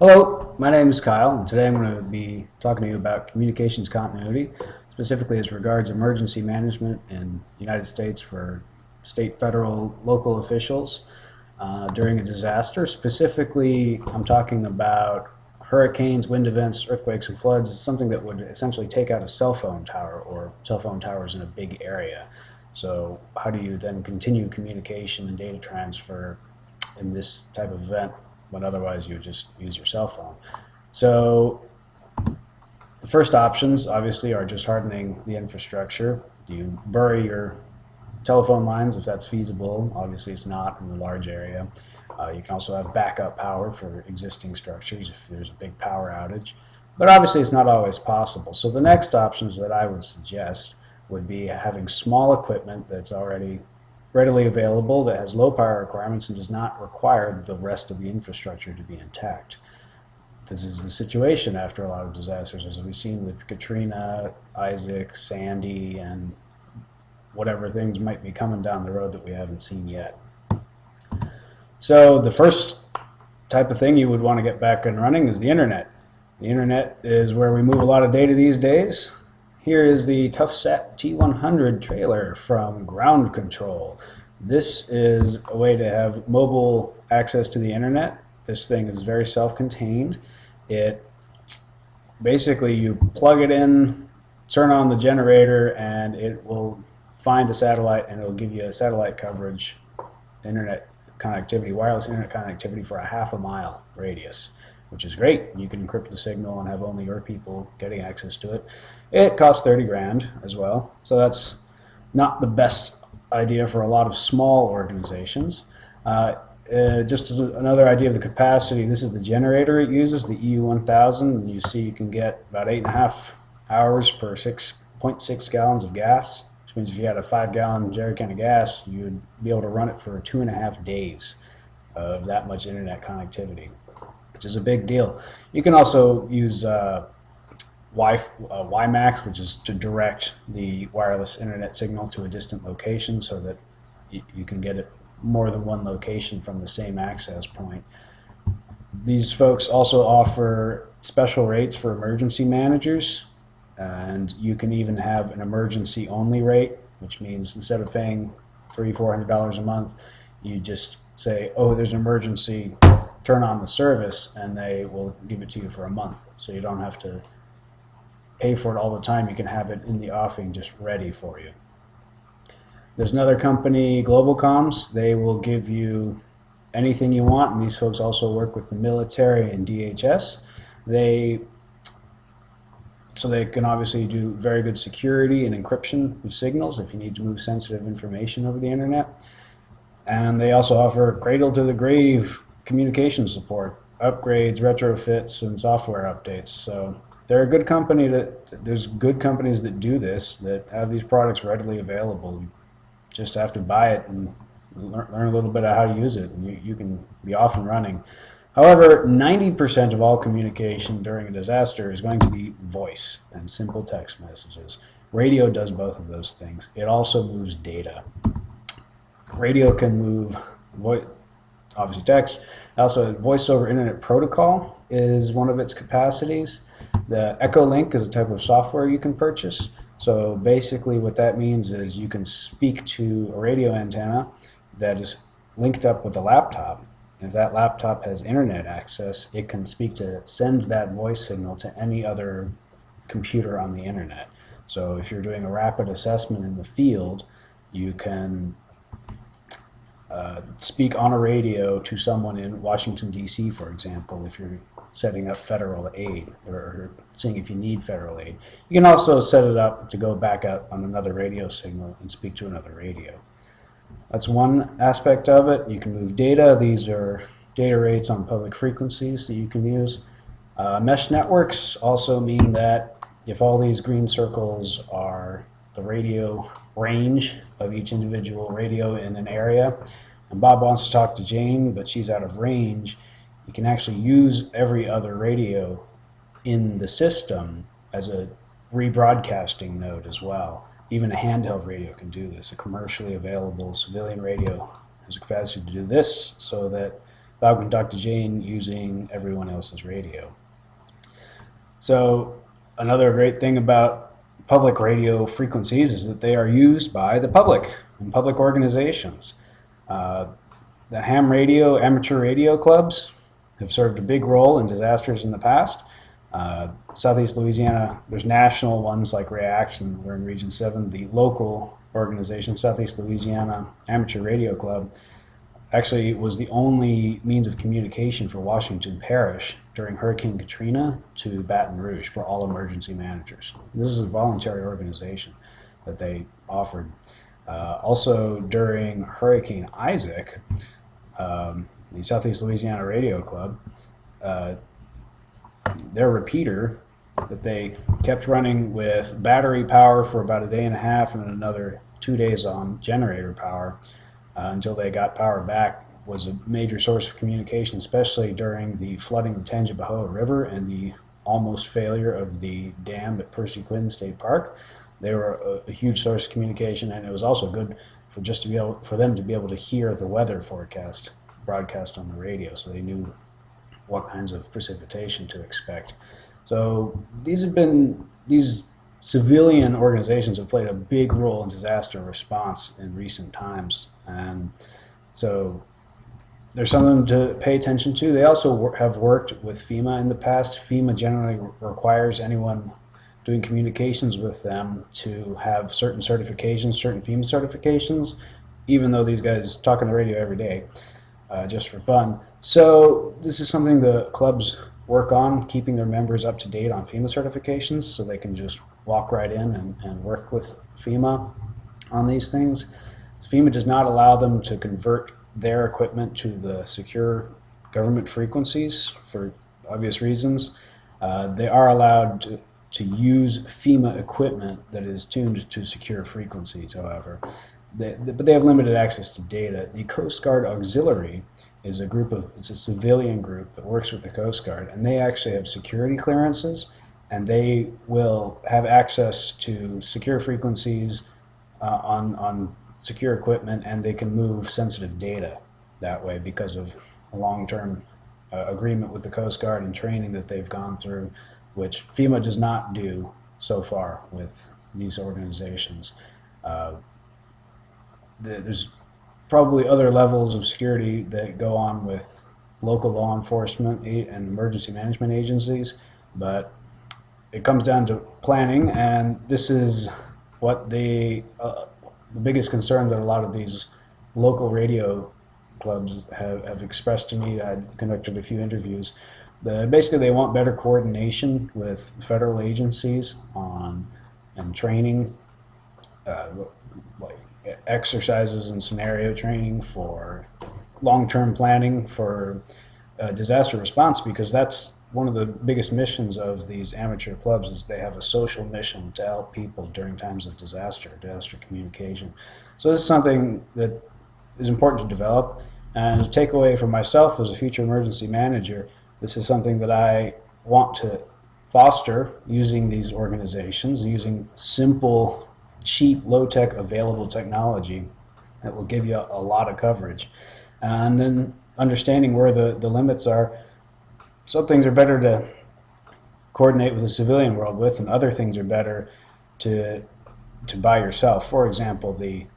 Hello, my name is Kyle, and today I'm going to be talking to you about communications continuity, specifically as regards emergency management in the United States for state, federal, local officials during a disaster. Specifically, I'm talking about hurricanes, wind events, earthquakes, and floods. It's something that would essentially take out a cell phone tower or cell phone towers in a big area. So how do you then continue communication and data transfer in this type of event when otherwise you would just use your cell phone? So the first options obviously are just hardening the infrastructure. You bury your telephone lines if that's feasible. Obviously it's not in a large area. You can also have backup power for existing structures if there's a big power outage. But obviously it's not always possible. So the next options that I would suggest would be having small equipment that's already readily available, that has low power requirements and does not require the rest of the infrastructure to be intact. This is the situation after a lot of disasters, as we've seen with Katrina, Isaac, Sandy, and whatever things might be coming down the road that we haven't seen yet. So the first type of thing you would want to get back and running is the internet. The internet is where we move a lot of data these days. Here is the ToughSat T100 trailer from Ground Control. This is a way to have mobile access to the internet. This thing is very self-contained. It basically, you plug it in, turn on the generator, and it will find a satellite and it will give you a satellite coverage internet connectivity, wireless internet connectivity for a half-a-mile radius, which is great. You can encrypt the signal and have only your people getting access to it. It costs 30 grand as well, so that's not the best idea for a lot of small organizations. Just as another idea of the capacity, this is the generator it uses, the EU1000, and you see you can get about 8.5 hours per 6.6 gallons of gas, which means if you had a 5-gallon jerry can of gas, you would be able to run it for 2.5 days of that much internet connectivity, which is a big deal. You can also use WiMAX, which is to direct the wireless internet signal to a distant location so that you can get it more than one location from the same access point. These folks also offer special rates for emergency managers, and you can even have an emergency only rate, which means instead of paying $300–400 a month, you just say, oh, there's an emergency, turn on the service, and they will give it to you for a month. So you don't have to pay for it all the time. You can have it in the offing just ready for you. There's another company, Globalcoms. They will give you anything you want, and these folks also work with the military and DHS. So they can obviously do very good security and encryption of signals if you need to move sensitive information over the internet. And they also offer cradle-to-the-grave communication support, upgrades, retrofits, and software updates. So they're a good company. There's good companies that do this, that have these products readily available. You just have to buy it and learn a little bit of how to use it, and you can be off and running. However, 90% of all communication during a disaster is going to be voice and simple text messages. Radio does both of those things. It also moves data. Radio can move voice, obviously text. Also, voice over internet protocol is one of its capacities. The Echolink is a type of software you can purchase. So basically what that means is you can speak to a radio antenna that is linked up with a laptop. And if that laptop has internet access, it can send that voice signal to any other computer on the internet. So if you're doing a rapid assessment in the field, you can speak on a radio to someone in Washington, D.C., for example, if you're setting up federal aid or seeing if you need federal aid. You can also set it up to go back up on another radio signal and speak to another radio. That's one aspect of it. You can move data. These are data rates on public frequencies that you can use. Mesh networks also mean that if all these green circles are the radio range of each individual radio in an area, and Bob wants to talk to Jane, but she's out of range, you can actually use every other radio in the system as a rebroadcasting node as well. Even a handheld radio can do this. A commercially available civilian radio has a capacity to do this, so that Bob can talk to Jane using everyone else's radio. So another great thing about public radio frequencies is that they are used by the public and public organizations. The ham radio, amateur radio clubs have served a big role in disasters in the past. Southeast Louisiana, there's national ones like Reaction, we're in Region 7. The local organization, Southeast Louisiana Amateur Radio Club, actually was the only means of communication for Washington Parish during Hurricane Katrina to Baton Rouge for all emergency managers. This is a voluntary organization that they offered. Also during Hurricane Isaac, the Southeast Louisiana Radio Club, their repeater that they kept running with battery power for about a day and a half and another 2 days on generator power until they got power back was a major source of communication, especially during the flooding of Tangipahoa River and the almost failure of the dam at Percy Quinn State Park. They were a huge source of communication, and it was also good for just to be able for them to be able to hear the weather forecast broadcast on the radio, so they knew what kinds of precipitation to expect. So these civilian organizations have played a big role in disaster response in recent times, and so there's something to pay attention to. They also have worked with FEMA in the past. FEMA generally requires anyone doing communications with them to have certain certifications, certain FEMA certifications, even though these guys talk on the radio every day, just for fun. So this is something the clubs work on, keeping their members up to date on FEMA certifications so they can just walk right in and work with FEMA on these things. FEMA does not allow them to convert their equipment to the secure government frequencies for obvious reasons. They are allowed to use FEMA equipment that is tuned to secure frequencies, however. But they have limited access to data. The Coast Guard Auxiliary is it's a civilian group that works with the Coast Guard, and they actually have security clearances, and they will have access to secure frequencies on secure equipment, and they can move sensitive data that way because of a long-term agreement with the Coast Guard and training that they've gone through, which FEMA does not do so far with these organizations. There's probably other levels of security that go on with local law enforcement and emergency management agencies, but it comes down to planning, and this is what the biggest concern that a lot of these local radio clubs have expressed to me. I conducted a few interviews. Basically, they want better coordination with federal agencies and training, like exercises and scenario training for long-term planning for disaster response, because that's one of the biggest missions of these amateur clubs is they have a social mission to help people during times of disaster communication. So this is something that is important to develop, and a takeaway for myself as a future emergency manager, this is something that I want to foster using these organizations, using simple, cheap, low-tech, available technology that will give you a lot of coverage. And then understanding where the limits are. Some things are better to coordinate with the civilian world with, and other things are better to buy yourself. For example, the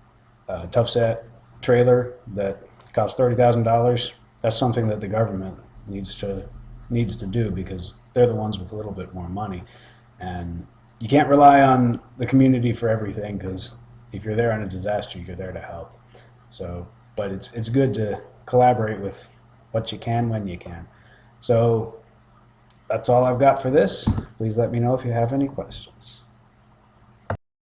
Toughset trailer that costs $30,000, that's something that the government needs to do, because they're the ones with a little bit more money. And you can't rely on the community for everything, because if you're there on a disaster, you're there to help. So, but it's good to collaborate with what you can when you can. So that's all I've got for this. Please let me know if you have any questions.